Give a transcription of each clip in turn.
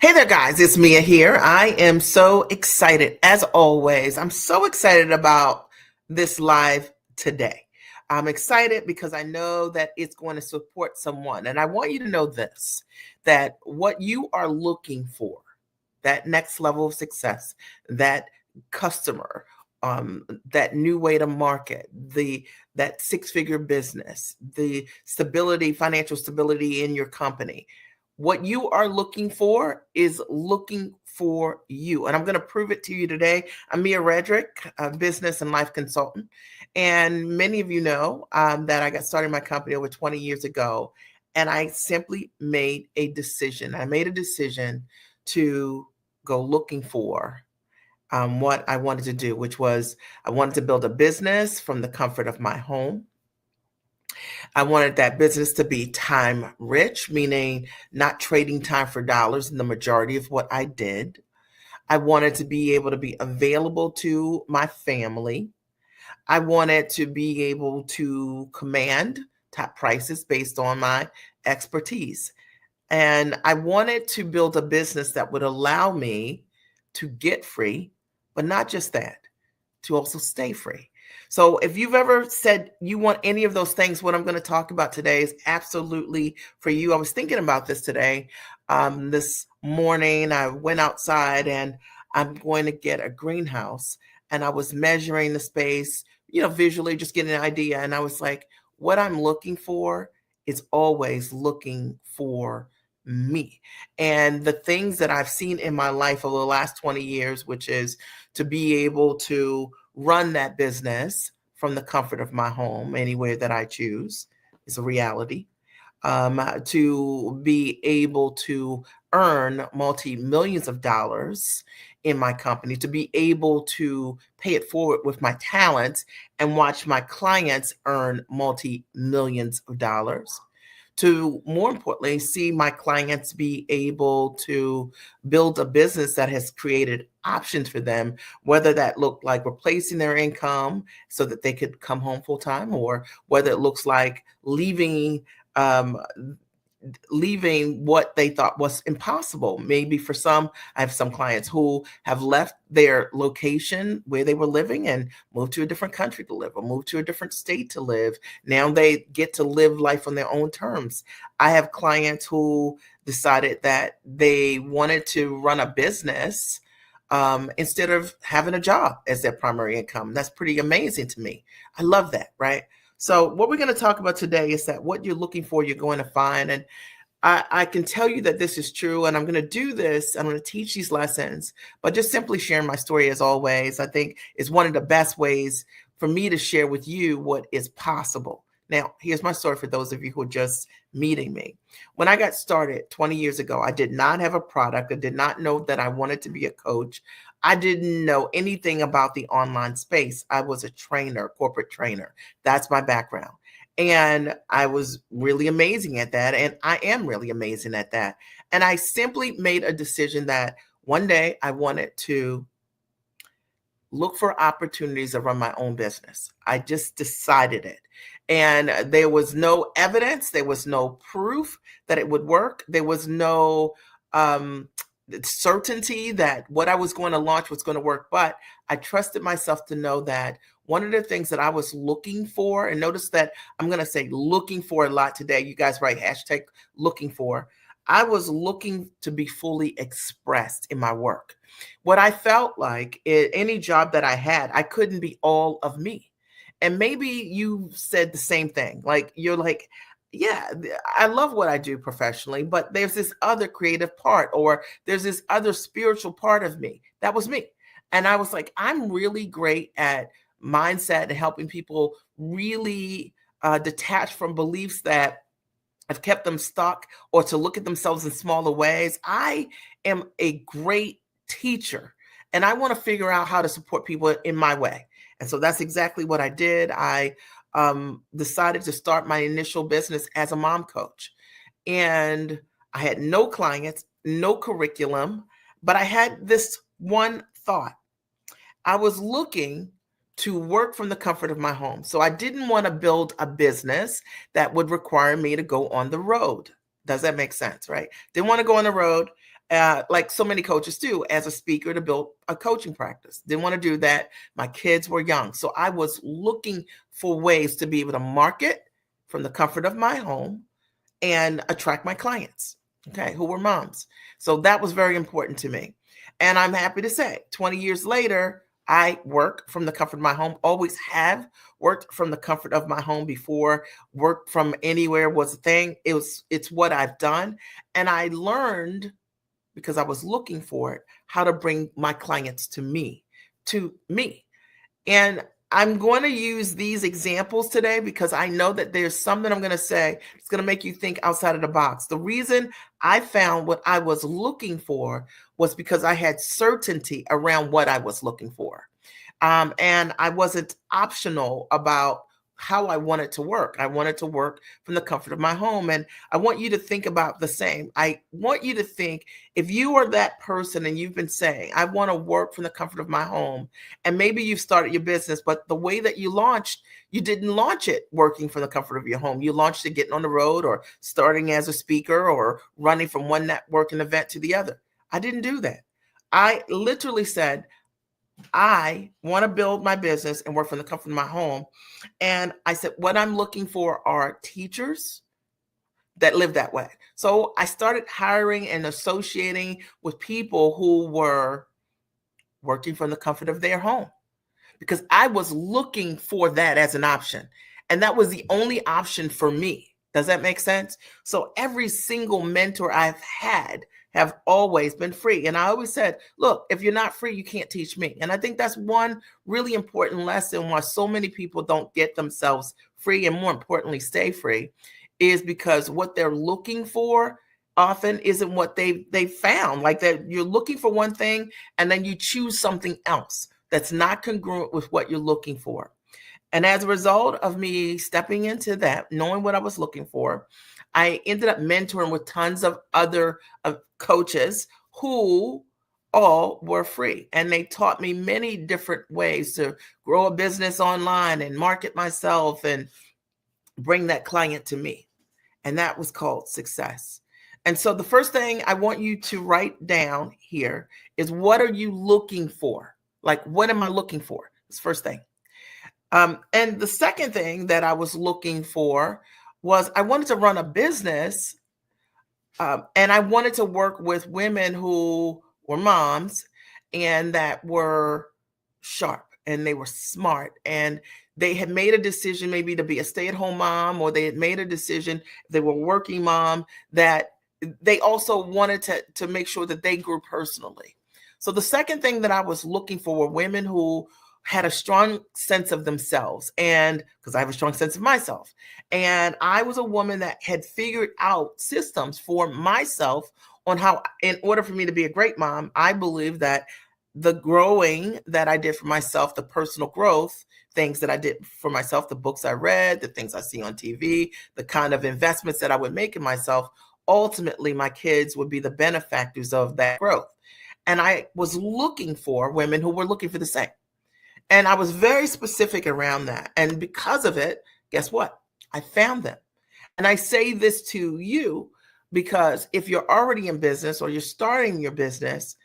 Hey there, guys. It's Mia here. I am so excited, as always. I'm so excited about this live today. I'm excited because I know that it's going to support someone. And I want you to know this, that what you are looking for, that next level of success, that customer, that new way to market, that six-figure business, the stability, financial stability in your company, what you are looking for is looking for you. And I'm going to prove it to you today. I'm Mia Redrick, a business and life consultant. And many of you know that I got started my company over 20 years ago. And I simply made a decision. I made a decision to go looking for what I wanted to do, which was I wanted to build a business from the comfort of my home. I wanted that business to be time rich, meaning not trading time for dollars in the majority of what I did. I wanted to be able to be available to my family. I wanted to be able to command top prices based on my expertise. And I wanted to build a business that would allow me to get free, but not just that, to also stay free. So if you've ever said you want any of those things, what I'm going to talk about today is absolutely for you. I was thinking about this today. This morning, I went outside and I'm going to get a greenhouse. And I was measuring the space, visually, just getting an idea. And I was like, what I'm looking for is always looking for me. And the things that I've seen in my life over the last 20 years, which is to be able to run that business from the comfort of my home anywhere that I choose is a reality. To be able to earn multi-millions of dollars in my company, to be able to pay it forward with my talents and watch my clients earn multi-millions of dollars, to more importantly, see my clients be able to build a business that has created options for them, whether that looked like replacing their income so that they could come home full time, or whether it looks like um, leaving what they thought was impossible. Maybe for some, I have some clients who have left their location where they were living and moved to a different country to live, or moved to a different state to live. Now they get to live life on their own terms. I have clients who decided that they wanted to run a business instead of having a job as their primary income. That's pretty amazing to me. I love that, right? So what we're going to talk about today is that what you're looking for, you're going to find. And I can tell you that this is true. And I'm going to do this. I'm going to teach these lessons, but just simply sharing my story, as always, I think is one of the best ways for me to share with you what is possible. Now, here's my story for those of you who are just meeting me. When I got started 20 years ago, I did not have a product. I did not know that I wanted to be a coach. I didn't know anything about the online space. I was a trainer, corporate trainer. That's my background. And I was really amazing at that. And I am really amazing at that. And I simply made a decision that one day I wanted to look for opportunities to run my own business. I just decided it. And there was no evidence, there was no proof that it would work. There was no certainty that what I was going to launch was going to work. But I trusted myself to know that one of the things that I was looking for, and notice that I'm going to say looking for a lot today. You guys write hashtag looking for. I was looking to be fully expressed in my work. What I felt like any job that I had, I couldn't be all of me. And maybe you said the same thing. Like, you're like, yeah, I love what I do professionally, but there's this other creative part, or there's this other spiritual part of me. That was me. And I was like, I'm really great at mindset and helping people really detach from beliefs that have kept them stuck, or to look at themselves in smaller ways. I am a great teacher, and I want to figure out how to support people in my way. And so that's exactly what I did. I decided to start my initial business as a mom coach. And I had no clients, no curriculum, but I had this one thought. I was looking to work from the comfort of my home. So I didn't want to build a business that would require me to go on the road. Does that make sense, right? Didn't want to go on the road. like so many coaches do, as a speaker to build a coaching practice. Didn't want to do that. My kids were young. So I was looking for ways to be able to market from the comfort of my home and attract my clients, okay, who were moms. So that was very important to me. And I'm happy to say 20 years later, I work from the comfort of my home, always have worked from the comfort of my home before work from anywhere was a thing. It's what I've done. And I learned, because I was looking for it, how to bring my clients to me. And I'm going to use these examples today because I know that there's something I'm going to say it's going to make you think outside of the box. The reason I found what I was looking for was because I had certainty around what I was looking for. And I wasn't optional about how I wanted to work. I wanted to work from the comfort of my home. And I want you to think about the same. I want you to think, if you are that person and you've been saying, I want to work from the comfort of my home, and maybe you've started your business, but the way that you launched, you didn't launch it working from the comfort of your home. You launched it getting on the road or starting as a speaker or running from one networking event to the other. I didn't do that. I literally said, I want to build my business and work from the comfort of my home. And I said, what I'm looking for are teachers that live that way. So I started hiring and associating with people who were working from the comfort of their home, because I was looking for that as an option. And that was the only option for me. Does that make sense? So every single mentor I've had have always been free. And I always said, look, if you're not free, you can't teach me. And I think that's one really important lesson why so many people don't get themselves free, and more importantly, stay free, is because what they're looking for often isn't what they found. Like that you're looking for one thing and then you choose something else that's not congruent with what you're looking for. And as a result of me stepping into that, knowing what I was looking for, I ended up mentoring with tons of other coaches who all were free. And they taught me many different ways to grow a business online and market myself and bring that client to me. And that was called success. And so the first thing I want you to write down here is, what are you looking for? Like, what am I looking for? That's the first thing. And the second thing that I was looking for was, I wanted to run a business, and I wanted to work with women who were moms and that were sharp and they were smart, and they had made a decision maybe to be a stay-at-home mom, or they had made a decision, they were working mom, that they also wanted to make sure that they grew personally. So the second thing that I was looking for were women who had a strong sense of themselves, and because I have a strong sense of myself. And I was a woman that had figured out systems for myself on how, in order for me to be a great mom, I believe that the growing that I did for myself, the personal growth, things that I did for myself, the books I read, the things I see on TV, the kind of investments that I would make in myself, ultimately my kids would be the benefactors of that growth. And I was looking for women who were looking for the same. And I was very specific around that. And because of it, guess what? I found them. And I say this to you because if you're already in business or you're starting your business,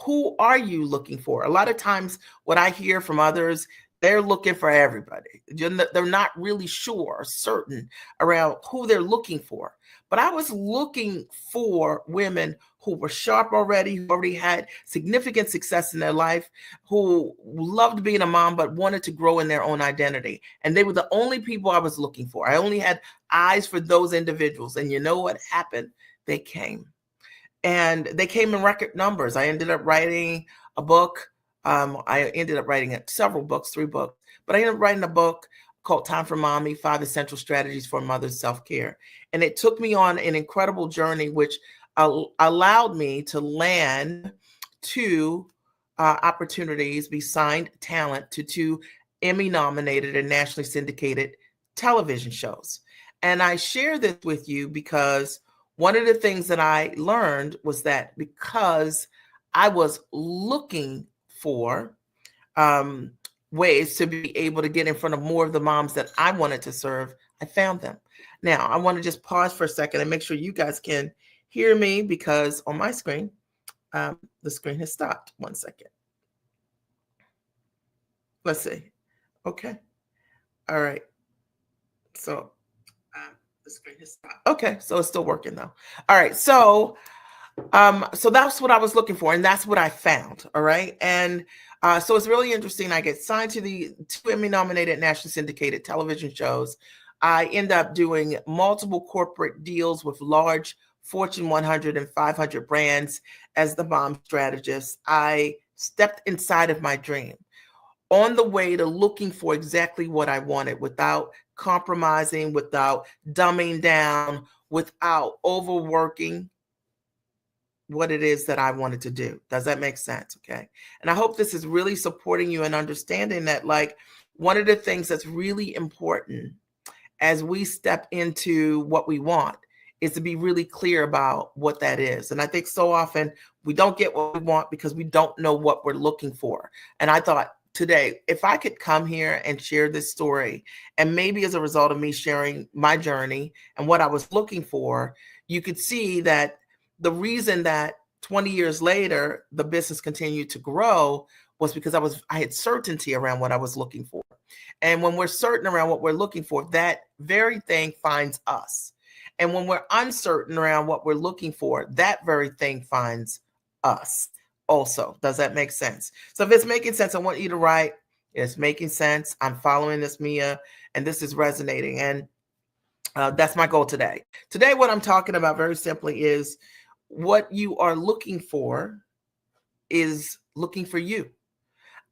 who are you looking for? A lot of times what I hear from others, they're looking for everybody. They're not really sure or certain around who they're looking for. But I was looking for women who were sharp already, who already had significant success in their life, who loved being a mom, but wanted to grow in their own identity. And they were the only people I was looking for. I only had eyes for those individuals. And you know what happened? They came. And they came in record numbers. I ended up writing a book. I ended up writing several books, 3 books. But I ended up writing a book called Time for Mommy, 5 Essential Strategies for Mother's Self-Care. And it took me on an incredible journey, which allowed me to land 2 opportunities, be signed talent to 2 Emmy-nominated and nationally syndicated television shows. And I share this with you because one of the things that I learned was that because I was looking for ways to be able to get in front of more of the moms that I wanted to serve, I found them. Now, I want to just pause for a second and make sure you guys can hear me, because on my screen, The screen has stopped. 1 second. Let's see. Okay. All right. So the screen has stopped. Okay. So it's still working though. All right. So that's what I was looking for, and that's what I found. All right. And so it's really interesting. I get signed to the 2 Emmy-nominated nationally syndicated television shows. I end up doing multiple corporate deals with large Fortune 100 and 500 brands as the mom strategist. I stepped inside of my dream on the way to looking for exactly what I wanted without compromising, without dumbing down, without overworking what it is that I wanted to do. Does that make sense? Okay. And I hope this is really supporting you and understanding that, like, one of the things that's really important as we step into what we want is to be really clear about what that is. And I think so often we don't get what we want because we don't know what we're looking for. And I thought today, if I could come here and share this story, and maybe as a result of me sharing my journey and what I was looking for, you could see that the reason that 20 years later the business continued to grow was because I had certainty around what I was looking for. And when we're certain around what we're looking for, that very thing finds us. And when we're uncertain around what we're looking for, that very thing finds us also. Does that make sense? So if it's making sense, I want you to write, it's making sense. I'm following this, Mia, and this is resonating. And that's my goal today. Today, what I'm talking about very simply is what you are looking for is looking for you.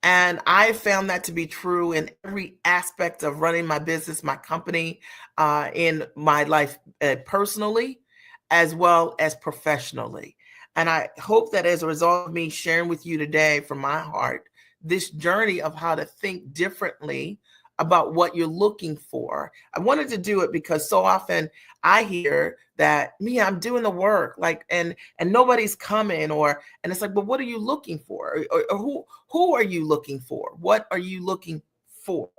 And I found that to be true in every aspect of running my business, my company, in my life personally, as well as professionally. And I hope that as a result of me sharing with you today from my heart, this journey of how to think differently about what you're looking for. I wanted to do it because so often I hear that, me, I'm doing the work, like, and nobody's coming, and it's like, but what are you looking for? Or who are you looking for? What are you looking for?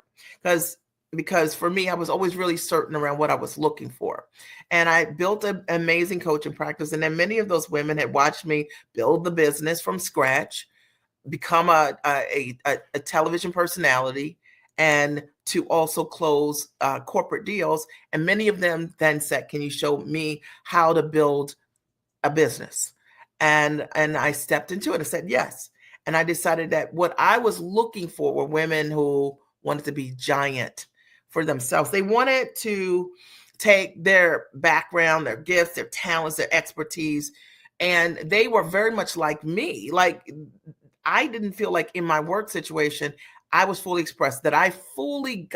Because for me, I was always really certain around what I was looking for. And I built an amazing coaching practice. And then many of those women had watched me build the business from scratch, become a television personality, and to also close corporate deals. And many of them then said, can you show me how to build a business? And I stepped into it and said yes. And I decided that what I was looking for were women who wanted to be giant for themselves. They wanted to take their background, their gifts, their talents, their expertise, and they were very much like me. Like, I didn't feel like in my work situation, I was fully expressed, that I fully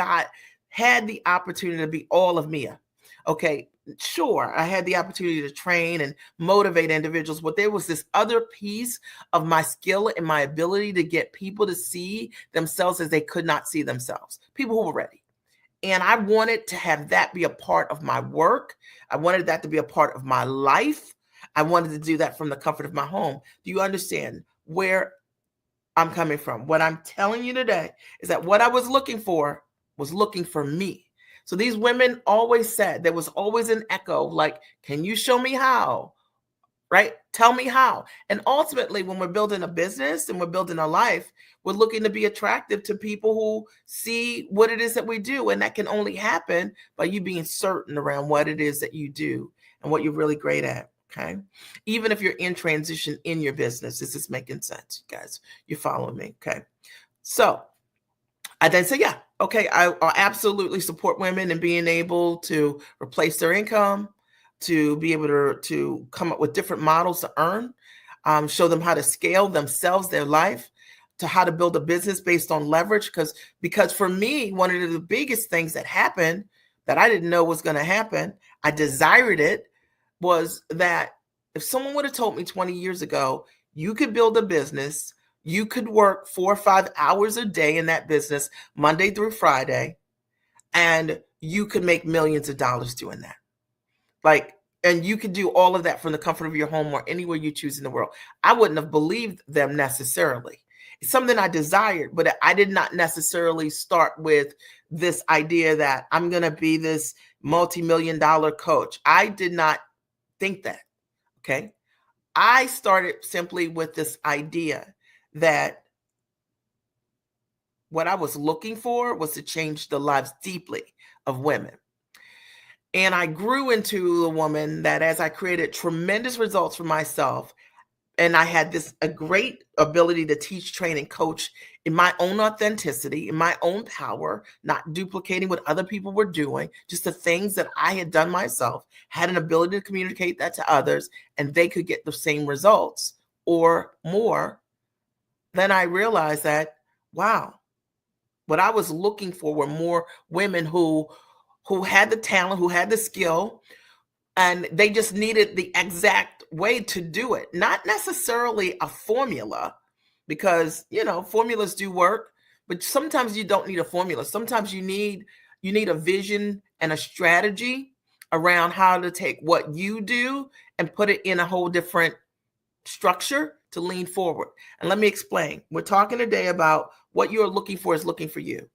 had the opportunity to be all of Mia. Okay, sure, I had the opportunity to train and motivate individuals, but there was this other piece of my skill and my ability to get people to see themselves as they could not see themselves, people who were ready. And I wanted to have that be a part of my work. I wanted that to be a part of my life. I wanted to do that from the comfort of my home. Do you understand where I'm coming from? What I'm telling you today is that what I was looking for me. So these women always said, there was always an echo, like, can you show me how? Right? Tell me how. And ultimately, when we're building a business and we're building a life, we're looking to be attractive to people who see what it is that we do. And that can only happen by you being certain around what it is that you do and what you're really great at. Okay. Even if you're in transition in your business, this is making sense, you guys. You following me? Okay. So I then say, yeah, okay, I absolutely support women in being able to replace their income, to be able to come up with different models to earn, show them how to scale themselves, their life, to how to build a business based on leverage. Because for me, one of the biggest things that happened that I didn't know was going to happen, I desired it, was that if someone would have told me 20 years ago, you could build a business, you could work 4 or 5 hours a day in that business, Monday through Friday, and you could make millions of dollars doing that. Like, and you could do all of that from the comfort of your home or anywhere you choose in the world. I wouldn't have believed them necessarily. It's something I desired, but I did not necessarily start with this idea that I'm going to be this multi-million-dollar coach. I did not think that. Okay. I started simply with this idea that what I was looking for was to change the lives deeply of women. And I grew into a woman that, as I created tremendous results for myself, and I had a great ability to teach, train, and coach in my own authenticity, in my own power, not duplicating what other people were doing, just the things that I had done myself, had an ability to communicate that to others, and they could get the same results or more. Then I realized that, wow, what I was looking for were more women who had the talent, who had the skill, and they just needed the exact way to do it, not necessarily a formula, because formulas do work, but sometimes you don't need a formula. Sometimes you need a vision and a strategy around how to take what you do and put it in a whole different structure to lean forward. And let me explain. We're talking today about what you're looking for is looking for you.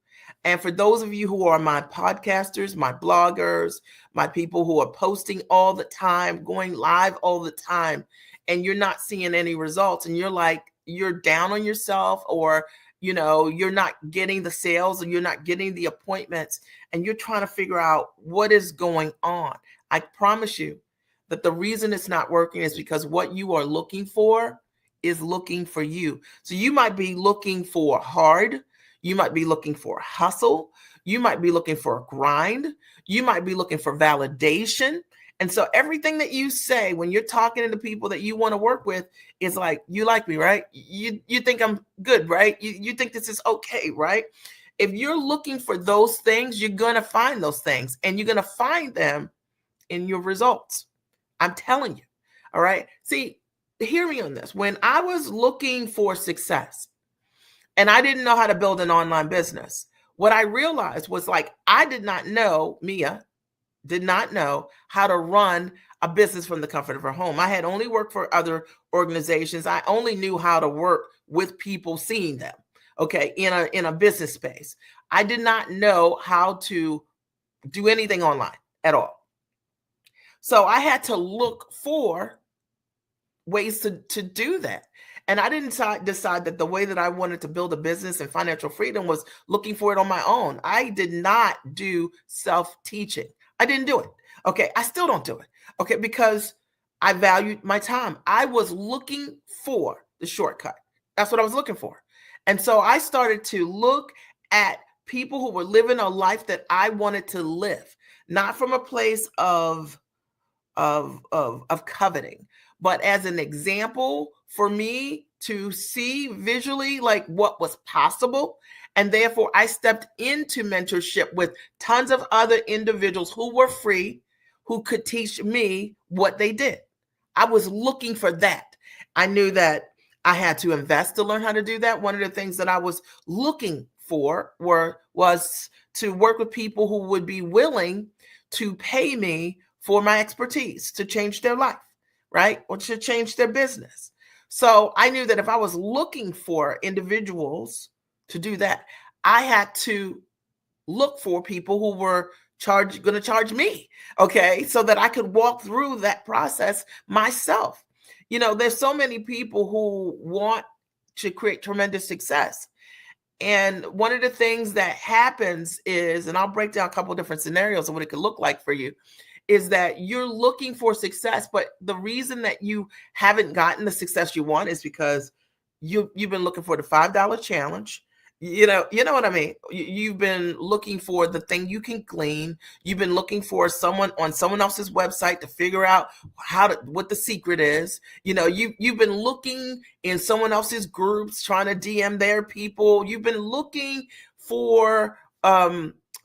And for those of you who are my podcasters, my bloggers, my people who are posting all the time, going live all the time, and you're not seeing any results, and you're down on yourself, or you're not getting the sales, or you're not getting the appointments, and you're trying to figure out what is going on. I promise you that the reason it's not working is because what you are looking for is looking for you. So you might be looking for hard. You might be looking for hustle. You might be looking for a grind. You might be looking for validation. And so everything that you say when you're talking to the people that you want to work with is like, you like me, right? You think I'm good, right? You think this is okay, right? If you're looking for those things, you're going to find those things, and you're going to find them in your results. I'm telling you. All right. See, hear me on this. When I was looking for success and I didn't know how to build an online business, what I realized was, like, I did not know, Mia did not know how to run a business from the comfort of her home. I had only worked for other organizations. I only knew how to work with people, seeing them, okay, in a business space. I did not know how to do anything online at all. So I had to look for ways to do that. And I didn't decide that the way that I wanted to build a business and financial freedom was looking for it on my own. I did not do self-teaching. I didn't do it. Okay. I still don't do it. Okay. Because I valued my time. I was looking for the shortcut. That's what I was looking for. And so I started to look at people who were living a life that I wanted to live, not from a place of coveting, but as an example for me to see visually, like, what was possible. And therefore I stepped into mentorship with tons of other individuals who were free, who could teach me what they did. I was looking for that. I knew that I had to invest to learn how to do that. One of the things that I was looking for was to work with people who would be willing to pay me for my expertise to change their life, right? Or to change their business. So I knew that if I was looking for individuals to do that, I had to look for people who were going to charge me, okay, so that I could walk through that process myself. There's so many people who want to create tremendous success. And one of the things that happens is, and I'll break down a couple of different scenarios of what it could look like for you, is that you're looking for success, but the reason that you haven't gotten the success you want is because you've been looking for the $5 challenge. You know what I mean? You've been looking for the thing you can glean. You've been looking for someone on someone else's website to figure out what the secret is. You've been looking in someone else's groups, trying to DM their people. You've been looking for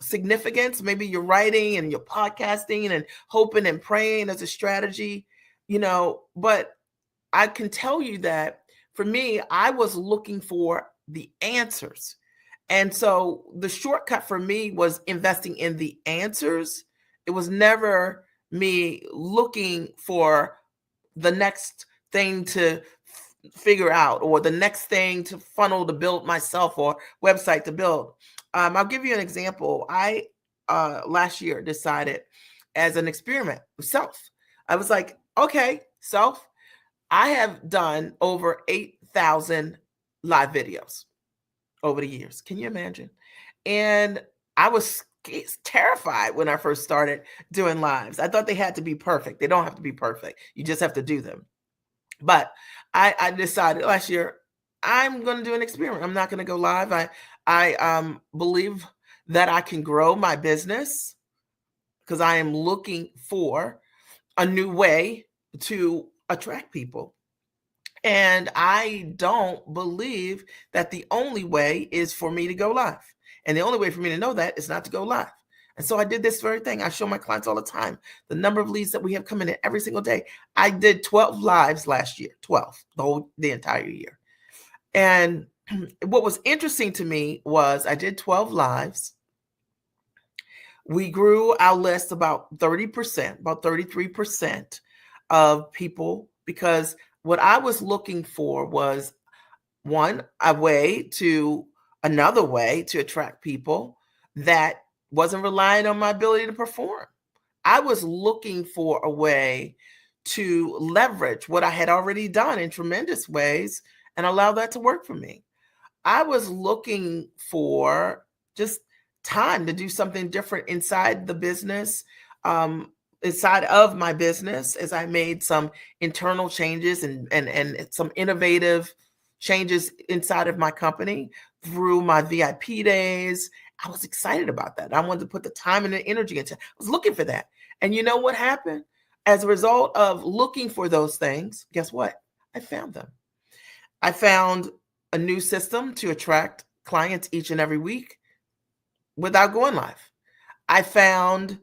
significance. Maybe you're writing and you're podcasting and hoping and praying as a strategy, but I can tell you that for me, I was looking for the answers. And so the shortcut for me was investing in the answers. It was never me looking for the next thing to figure out, or the next thing to funnel to build myself, or website to build. I'll give you an example. I last year decided, as an experiment with self, I was like, okay, self, I have done over 8,000 live videos over the years. Can you imagine? And I was terrified when I first started doing lives. I thought they had to be perfect. They don't have to be perfect. You just have to do them. But I decided last year I'm going to do an experiment. I'm not going to go live. I believe that I can grow my business because I am looking for a new way to attract people. And I don't believe that the only way is for me to go live. And the only way for me to know that is not to go live. And so I did this very thing. I show my clients all the time the number of leads that we have coming in every single day. I did 12 lives last year, 12, the entire year. And what was interesting to me was I did 12 lives. We grew our list about 30%, about 33% of people, because what I was looking for was another way to attract people that wasn't relying on my ability to perform. I was looking for a way to leverage what I had already done in tremendous ways and allow that to work for me. I was looking for just time to do something different inside the business, inside of my business, as I made some internal changes and some innovative changes inside of my company through my VIP days. I was excited about that. I wanted to put the time and the energy into it. I was looking for that. And you know what happened? As a result of looking for those things, guess what? I found them. I found a new system to attract clients each and every week without going live. I found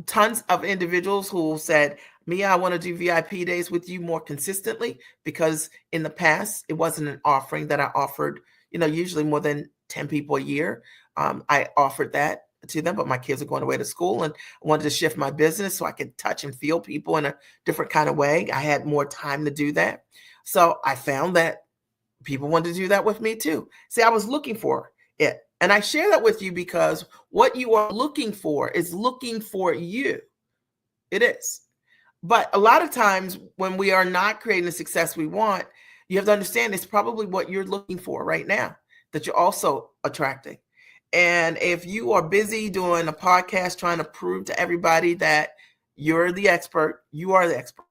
tons of individuals who said, Mia, I want to do VIP days with you more consistently, because in the past, it wasn't an offering that I offered, usually more than 10 people a year. I offered that to them, but my kids are going away to school and I wanted to shift my business so I could touch and feel people in a different kind of way. I had more time to do that. So I found that people wanted to do that with me too. See, I was looking for it. And I share that with you because what you are looking for is looking for you. It is. But a lot of times when we are not creating the success we want, you have to understand it's probably what you're looking for right now that you're also attracting. And if you are busy doing a podcast trying to prove to everybody that you're the expert, you are the expert.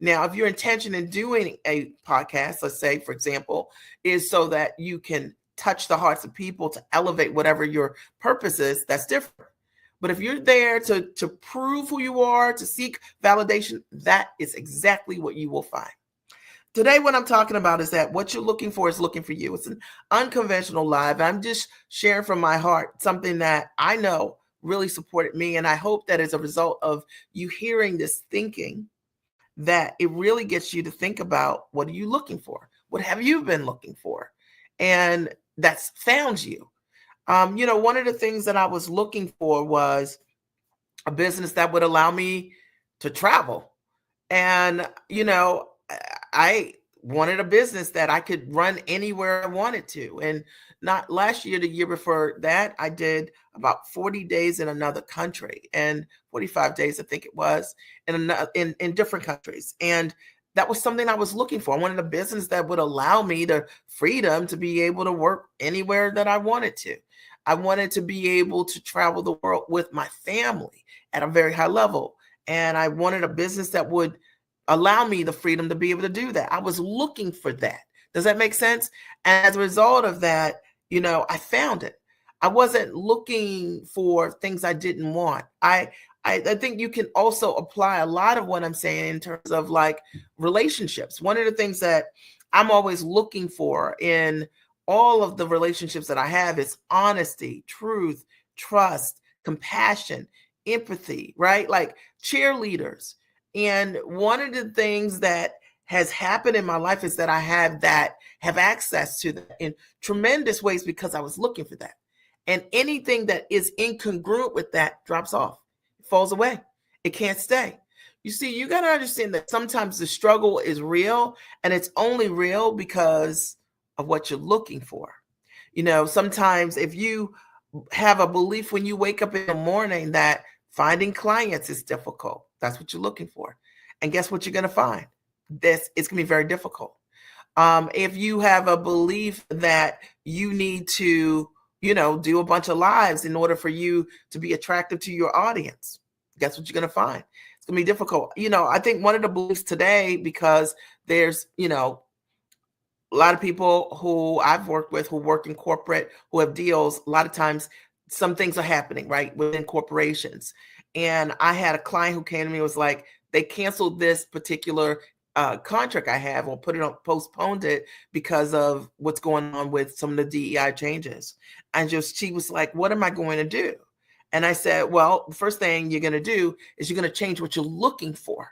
Now, if your intention in doing a podcast, let's say, for example, is so that you can touch the hearts of people to elevate whatever your purpose is, that's different. But if you're there to prove who you are, to seek validation, that is exactly what you will find. Today, what I'm talking about is that what you're looking for is looking for you. It's an unconventional live. I'm just sharing from my heart something that I know really supported me. And I hope that as a result of you hearing this thinking, that it really gets you to think about, what are you looking for? What have you been looking for? And that's found you. One of the things that I was looking for was a business that would allow me to travel. And, I wanted a business that I could run anywhere I wanted to. And not last year, the year before that, I did about 40 days in another country, and 45 days, I think it was, in different countries. And that was something I was looking for. I wanted a business that would allow me the freedom to be able to work anywhere that I wanted to. I wanted to be able to travel the world with my family at a very high level. And I wanted a business that would allow me the freedom to be able to do that. I was looking for that. Does that make sense? And as a result of that, I found it. I wasn't looking for things I didn't want. I think you can also apply a lot of what I'm saying in terms of like relationships. One of the things that I'm always looking for in all of the relationships that I have is honesty, truth, trust, compassion, empathy, right? Like cheerleaders. And one of the things that has happened in my life is that I have access to that in tremendous ways because I was looking for that. And anything that is incongruent with that drops off, it falls away. It can't stay. You see, you got to understand that sometimes the struggle is real, and it's only real because of what you're looking for. Sometimes if you have a belief when you wake up in the morning that finding clients is difficult, that's what you're looking for. And guess what you're going to find? this, it's going to be very difficult. If you have a belief that you need to, do a bunch of lives in order for you to be attractive to your audience, guess what you're going to find? It's going to be difficult. I think one of the beliefs today, because there's, a lot of people who I've worked with who work in corporate, who have deals, a lot of times some things are happening, right, within corporations. And I had a client who came to me and was like, they canceled this particular contract I have, or postponed it because of what's going on with some of the DEI changes. And she was like, what am I going to do? And I said, well, the first thing you're going to do is you're going to change what you're looking for.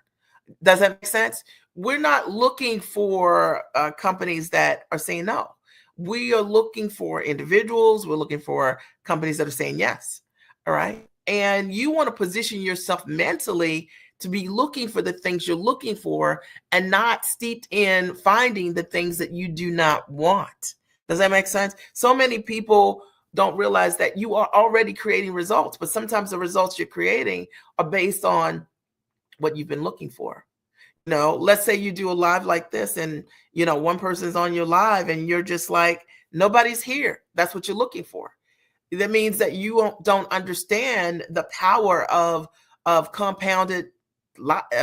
Does that make sense? We're not looking for companies that are saying no. We are looking for individuals. We're looking for companies that are saying yes. All right. And you want to position yourself mentally to be looking for the things you're looking for and not steeped in finding the things that you do not want. Does that make sense? So many people don't realize that you are already creating results, but sometimes the results you're creating are based on what you've been looking for. Let's say you do a live like this and, one person's on your live and you're just like, nobody's here. That's what you're looking for. That means that you don't understand the power of compounded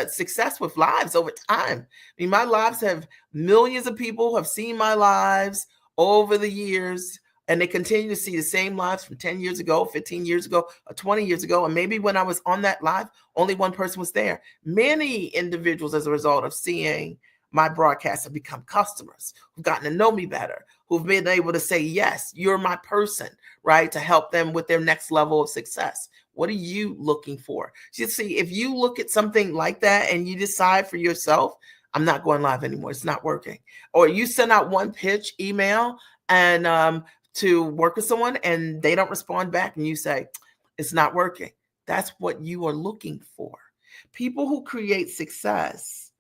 success with lives over time. I mean, my lives have millions of people have seen my lives over the years, and they continue to see the same lives from 10 years ago, 15 years ago, or 20 years ago. And maybe when I was on that live, only one person was there. Many individuals, as a result of seeing my broadcast, have become customers who've gotten to know me better, who've been able to say, yes, you're my person, right? To help them with their next level of success. What are you looking for? You see, if you look at something like that and you decide for yourself, I'm not going live anymore, it's not working. Or you send out one pitch email and to work with someone and they don't respond back and you say, it's not working. That's what you are looking for. People who create success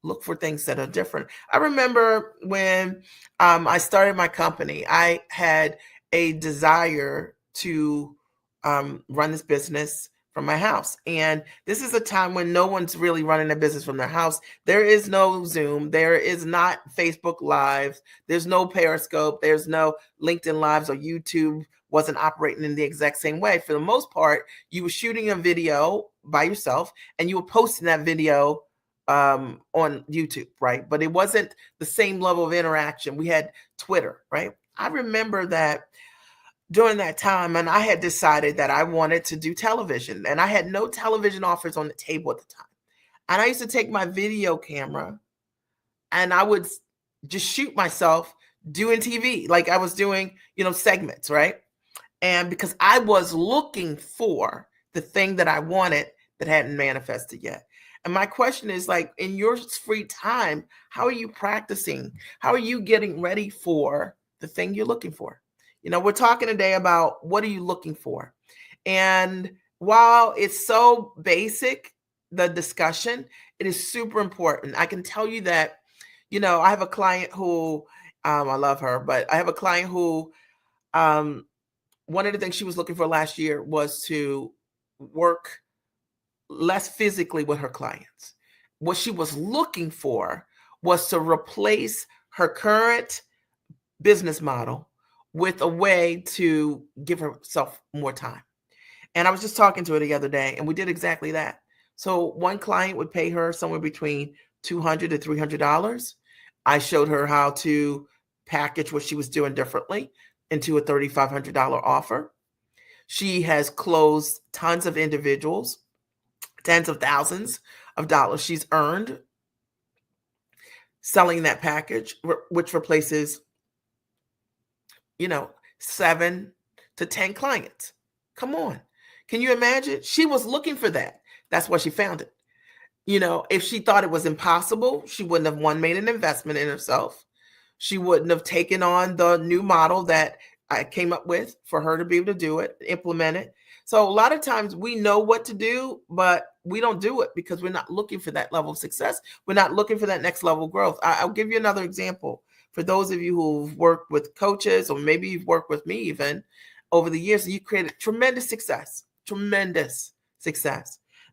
look for things that are different. I remember when I started my company, I had a desire to run this business from my house. And this is a time when no one's really running a business from their house. There is no Zoom. There is not Facebook Live. There's no Periscope. There's no LinkedIn Lives, or YouTube wasn't operating in the exact same way. For the most part, you were shooting a video by yourself and you were posting that video on YouTube, right? But it wasn't the same level of interaction. We had Twitter, right? I remember that during that time, and I had decided that I wanted to do television, and I had no television offers on the table at the time. And I used to take my video camera and I would just shoot myself doing TV, like I was doing, segments, right? And because I was looking for the thing that I wanted that hadn't manifested yet. And my question is, like, in your free time, how are you practicing? How are you getting ready for the thing you're looking for? We're talking today about what are you looking for? And while it's so basic, the discussion, it is super important. I can tell you that, I have a client who, I love her, but I have a client who, one of the things she was looking for last year was to work less physically with her clients. What she was looking for was to replace her current business model with a way to give herself more time. And I was just talking to her the other day, and we did exactly that. So one client would pay her somewhere between $200 to $300. I showed her how to package what she was doing differently into a $3,500 offer. She has closed tons of individuals, tens of thousands of dollars she's earned selling that package, which replaces 7 to 10 clients. Come on. Can you imagine? She was looking for that. That's why she found it. If she thought it was impossible, she wouldn't have made an investment in herself. She wouldn't have taken on the new model that I came up with for her to be able to do it, implement it. So a lot of times we know what to do, but we don't do it because we're not looking for that level of success. We're not looking for that next level of growth. I'll give you another example. For those of you who've worked with coaches, or maybe you've worked with me even over the years, you created tremendous success.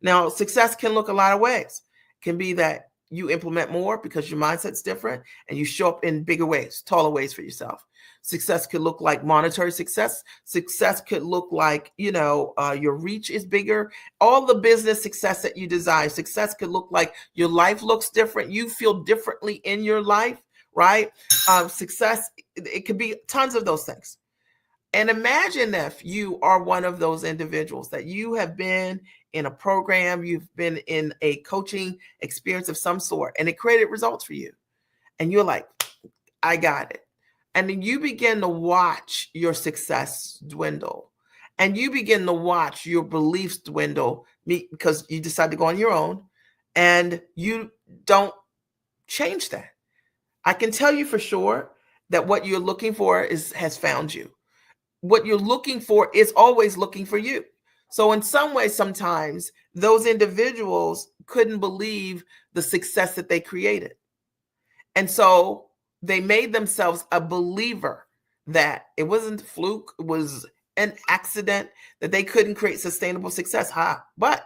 Now, success can look a lot of ways. It can be that you implement more because your mindset's different and you show up in bigger ways, taller ways for yourself. Success could look like monetary success. Success could look like, your reach is bigger. All the business success that you desire. Success could look like your life looks different. You feel differently in your life, right? Success, it could be tons of those things. And imagine if you are one of those individuals that you have been in a program, you've been in a coaching experience of some sort, and it created results for you. And you're like, I got it. And then you begin to watch your success dwindle. And you begin to watch your beliefs dwindle because you decide to go on your own and you don't change that. I can tell you for sure that what you're looking for has found you. What you're looking for is always looking for you. So in some ways, sometimes those individuals couldn't believe the success that they created. And so they made themselves a believer that it wasn't a fluke, it was an accident, that they couldn't create sustainable success. But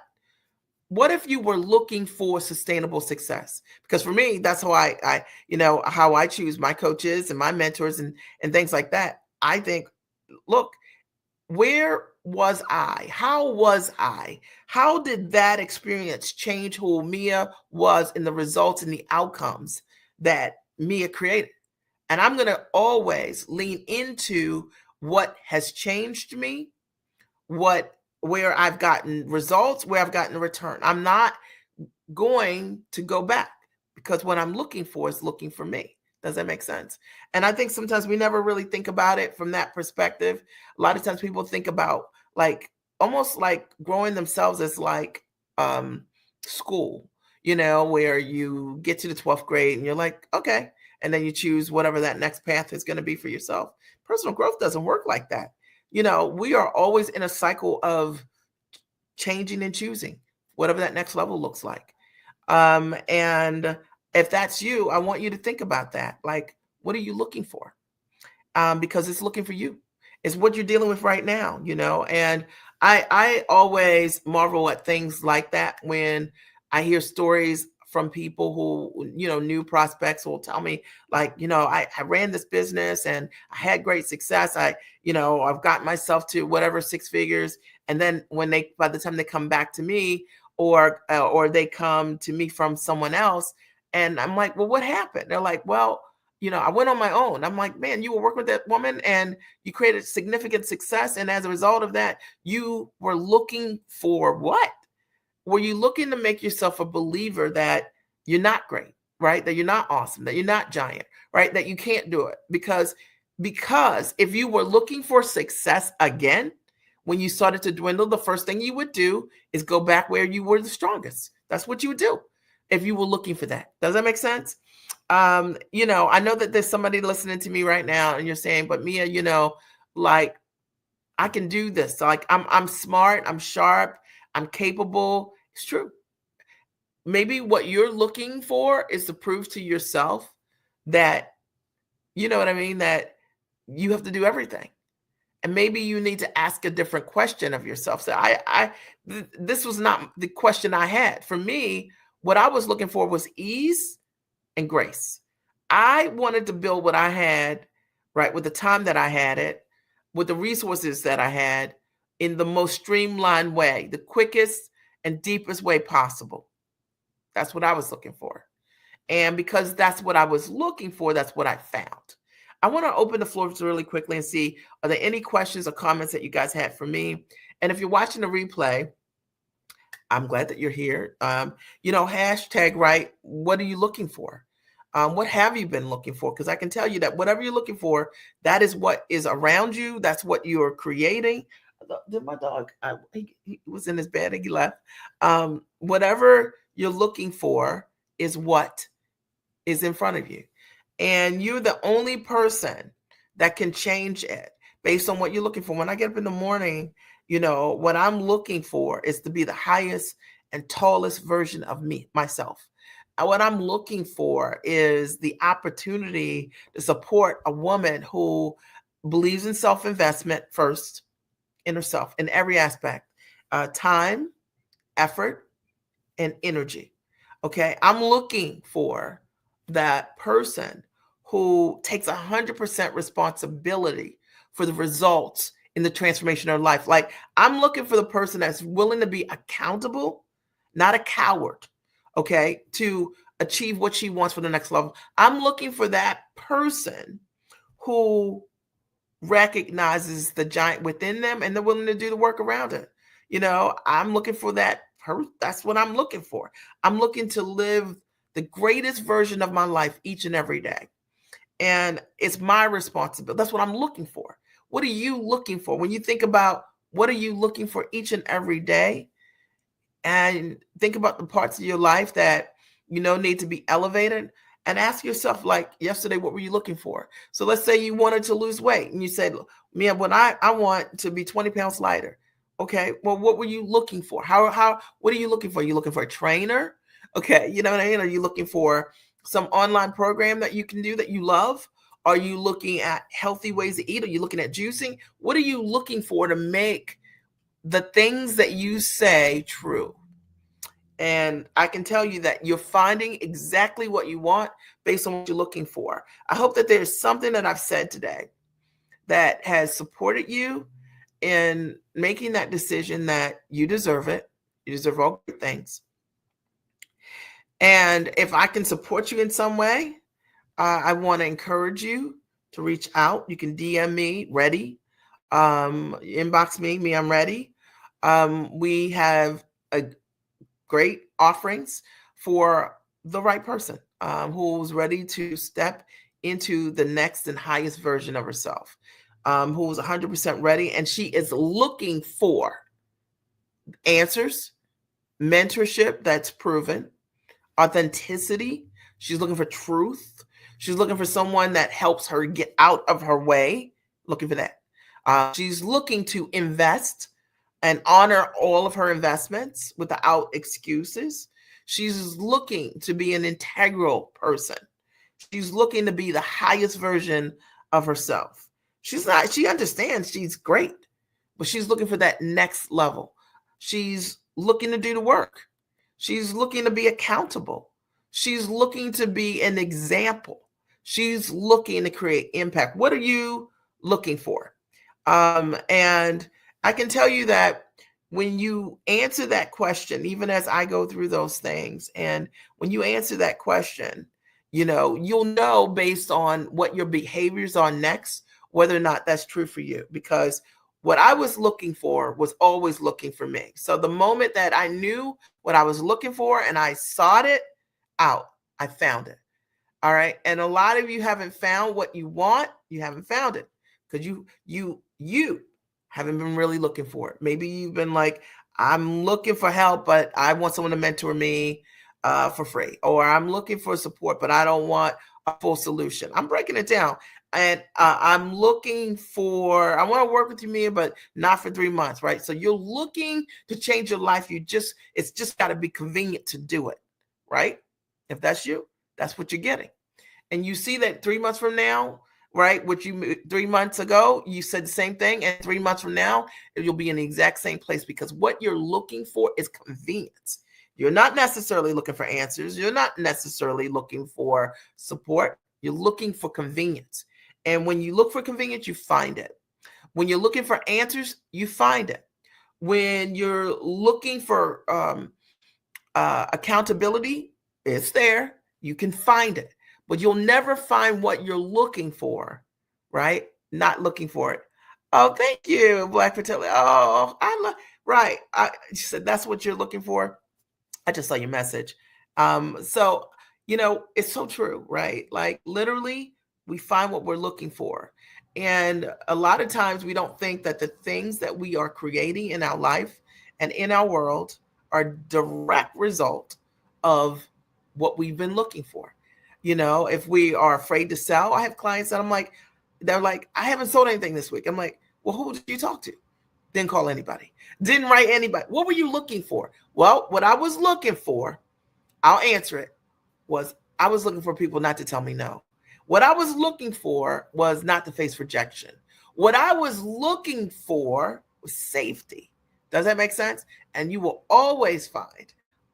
what if you were looking for sustainable success? Because for me, that's how how I choose my coaches and my mentors and things like that. I think, look, where was I? How was I? How did that experience change who Mia was in the results and the outcomes that Mia created? And I'm going to always lean into what has changed me, where I've gotten results, where I've gotten a return. I'm not going to go back because what I'm looking for is looking for me. Does that make sense? And I think sometimes we never really think about it from that perspective. A lot of times people think about almost like growing themselves as like school, where you get to the 12th grade and you're like, okay. And then you choose whatever that next path is going to be for yourself. Personal growth doesn't work like that. We are always in a cycle of changing and choosing whatever that next level looks like. And if that's you, I want you to think about that. Like, what are you looking for? Because it's looking for you. It's what you're dealing with right now, and I always marvel at things like that when I hear stories from people who, new prospects will tell me like, I ran this business and I had great success. I've gotten myself to whatever 6 figures. And then by the time they come back to me or they come to me from someone else, and I'm like, well, what happened? They're like, well, I went on my own. I'm like, man, you were working with that woman and you created significant success. And as a result of that, you were looking for what? Were you looking to make yourself a believer that you're not great, right? That you're not awesome, that you're not giant, right? That you can't do it because if you were looking for success again, when you started to dwindle, the first thing you would do is go back where you were the strongest. That's what you would do if you were looking for that. Does that make sense? I know that there's somebody listening to me right now and you're saying, but Mia, like I can do this. Like I'm smart, I'm sharp, I'm capable. It's true. Maybe what you're looking for is to prove to yourself that, you know what I mean, that you have to do everything. And maybe you need to ask a different question of yourself. So this was not the question I had. For me, what I was looking for was ease and grace. I wanted to build what I had, right, with the time that I had it, with the resources that I had, in the most streamlined way, the quickest and deepest way possible. That's what I was looking for. And because that's what I was looking for, that's what I found. I want to open the floor really quickly and see, are there any questions or comments that you guys had for me? And if you're watching the replay, I'm glad that you're here. Hashtag, right? What are you looking for? What have you been looking for? Because I can tell you that whatever you're looking for, that is what is around you. That's what you're creating. Did my dog, he was in his bed and he left. Whatever you're looking for is what is in front of you. And you're the only person that can change it based on what you're looking for. When I get up in the morning, what I'm looking for is to be the highest and tallest version of myself. And what I'm looking for is the opportunity to support a woman who believes in self-investment first, in herself, in every aspect, time, effort, and energy. Okay. I'm looking for that person who takes 100% responsibility for the results in the transformation of life. Like, I'm looking for the person that's willing to be accountable, not a coward, okay, to achieve what she wants for the next level. I'm looking for that person who recognizes the giant within them and they're willing to do the work around it. I'm looking for that. That's what I'm looking for. I'm looking to live the greatest version of my life each and every day. And it's my responsibility. That's what I'm looking for. What are you looking for? When you think about what are you looking for each and every day, and think about the parts of your life that need to be elevated, and ask yourself, like yesterday, what were you looking for? So let's say you wanted to lose weight and you said, "Mia, when I want to be 20 pounds lighter." Okay, well, what were you looking for? What are you looking for? Are you looking for a trainer? Okay, you know what I mean? Are you looking for some online program that you can do that you love? Are you looking at healthy ways to eat? Are you looking at juicing? What are you looking for to make the things that you say true? And I can tell you that you're finding exactly what you want based on what you're looking for. I hope that there's something that I've said today that has supported you in making that decision that you deserve it. You deserve all great things. And if I can support you in some way, I want to encourage you to reach out. You can DM me, ready. Inbox me, I'm ready. We have a great offerings for the right person who's ready to step into the next and highest version of herself, who's 100% ready, and she is looking for answers, mentorship that's proven, authenticity. She's looking for truth. She's looking for someone that helps her get out of her way. Looking for that. She's looking to invest and honor all of her investments without excuses. She's looking to be an integral person. She's looking to be the highest version of herself. She understands she's great, but she's looking for that next level. She's looking to do the work. She's looking to be accountable. She's looking to be an example. She's looking to create impact. What are you looking for? And I can tell you that when you answer that question, even as I go through those things, and when you answer that question, you'll know based on what your behaviors are next, whether or not that's true for you. Because what I was looking for was always looking for me. So the moment that I knew what I was looking for and I sought it out, I found it. All right. And a lot of you haven't found what you want. You haven't found it because you haven't been really looking for it. Maybe you've been like, I'm looking for help, but I want someone to mentor me for free. Or I'm looking for support, but I don't want a full solution. I'm breaking it down. And I'm looking for, I want to work with you, Mia, but not for 3 months, right? So you're looking to change your life. It's just got to be convenient to do it, right? If that's you, that's what you're getting. And you see that 3 months from now, right? 3 months ago, you said the same thing. And 3 months from now, you'll be in the exact same place because what you're looking for is convenience. You're not necessarily looking for answers. You're not necessarily looking for support. You're looking for convenience. And when you look for convenience, you find it. When you're looking for answers, you find it. When you're looking for accountability, it's there. You can find it. But you'll never find what you're looking for, right? Not looking for it. Oh, thank you, Black Fertility. Oh, right. She said that's what you're looking for. I just saw your message. So, it's so true, right? Like literally, we find what we're looking for. And a lot of times we don't think that the things that we are creating in our life and in our world are direct result of what we've been looking for. If we are afraid to sell, I have clients that they're like, I haven't sold anything this week. I'm like, well, who did you talk to? Didn't call anybody. Didn't write anybody. What were you looking for? Well, what I was looking for, I'll answer it, was I was looking for people not to tell me no. What I was looking for was not to face rejection. What I was looking for was safety. Does that make sense? And you will always find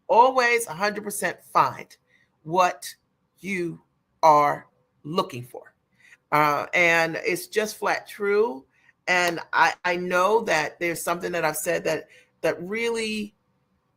always 100% find what you are looking for. And it's just flat true. And I know that there's something that I've said that really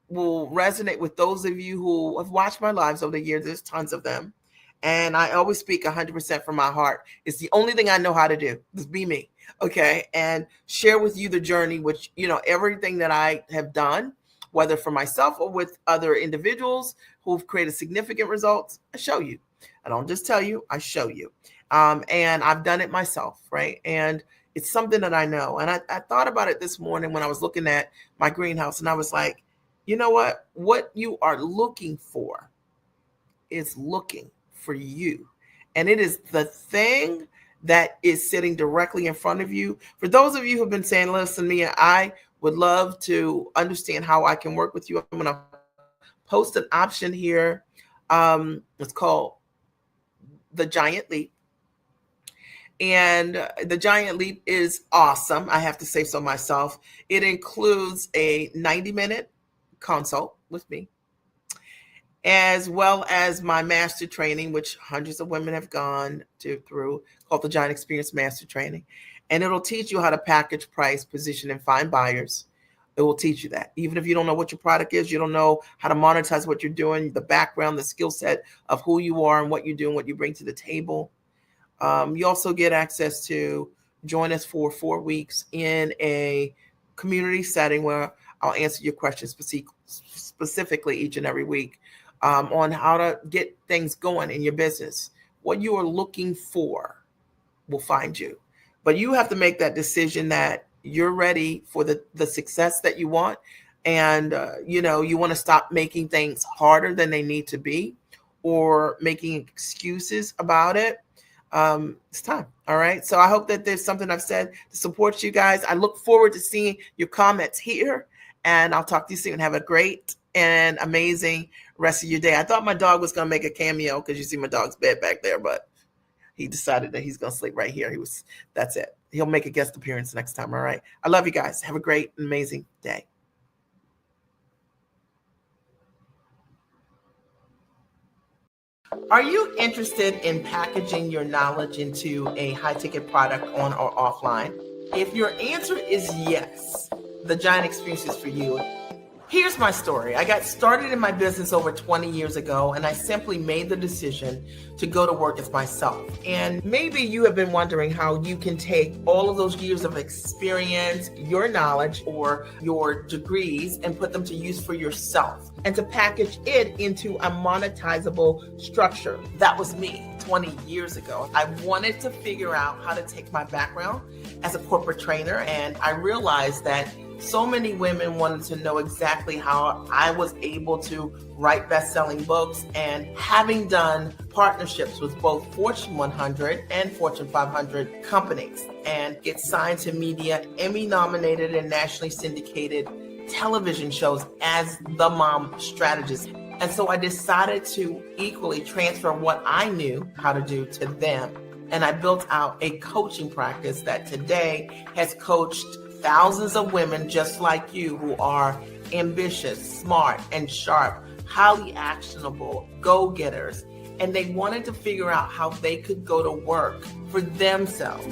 will resonate with those of you who have watched my lives over the years. There's tons of them. And I always speak 100% from my heart. It's the only thing I know how to do. Just be me. Okay. And share with you the journey, which, everything that I have done, whether for myself or with other individuals who've created significant results, I show you. I don't just tell you, I show you. And I've done it myself. Right. And it's something that I know. And I thought about it this morning when I was looking at my greenhouse, and I was like, you know what? What you are looking for is looking for you. And it is the thing that is sitting directly in front of you. For those of you who've been saying, listen, Mia, I would love to understand how I can work with you. I'm going to post an option here. It's called the Giant Leap. And the Giant Leap is awesome. I have to say so myself. It includes a 90-minute consult with me, as well as my master training, which hundreds of women have gone through, called the Giant Experience Master Training. And it'll teach you how to package, price, position, and find buyers. It will teach you that. Even if you don't know what your product is, you don't know how to monetize what you're doing, the background, the skill set of who you are and what you do and what you bring to the table. You also get access to join us for 4 weeks in a community setting where I'll answer your questions specifically each and every week on how to get things going in your business. What you are looking for will find you. But you have to make that decision that you're ready for the success that you want. And, you want to stop making things harder than they need to be or making excuses about it. It's time. All right. So I hope that there's something I've said to support you guys. I look forward to seeing your comments here, and I'll talk to you soon. Have a great and amazing rest of your day. I thought my dog was going to make a cameo because you see my dog's bed back there, but he decided that he's going to sleep right here. That's it. He'll make a guest appearance next time. All right. I love you guys. Have a great, amazing day. Are you interested in packaging your knowledge into a high-ticket product on or offline? If your answer is yes, the Giant Experience is for you. Here's my story. I got started in my business over 20 years ago, and I simply made the decision to go to work as myself. And maybe you have been wondering how you can take all of those years of experience, your knowledge, or your degrees, and put them to use for yourself and to package it into a monetizable structure. That was me 20 years ago. I wanted to figure out how to take my background as a corporate trainer, and I realized that so many women wanted to know exactly how I was able to write best-selling books, and having done partnerships with both Fortune 100 and Fortune 500 companies and get signed to media, Emmy-nominated and nationally syndicated television shows as the mom strategist. And so I decided to equally transfer what I knew how to do to them. And I built out a coaching practice that today has coached thousands of women just like you who are ambitious, smart, and sharp, highly actionable, go-getters. And they wanted to figure out how they could go to work for themselves.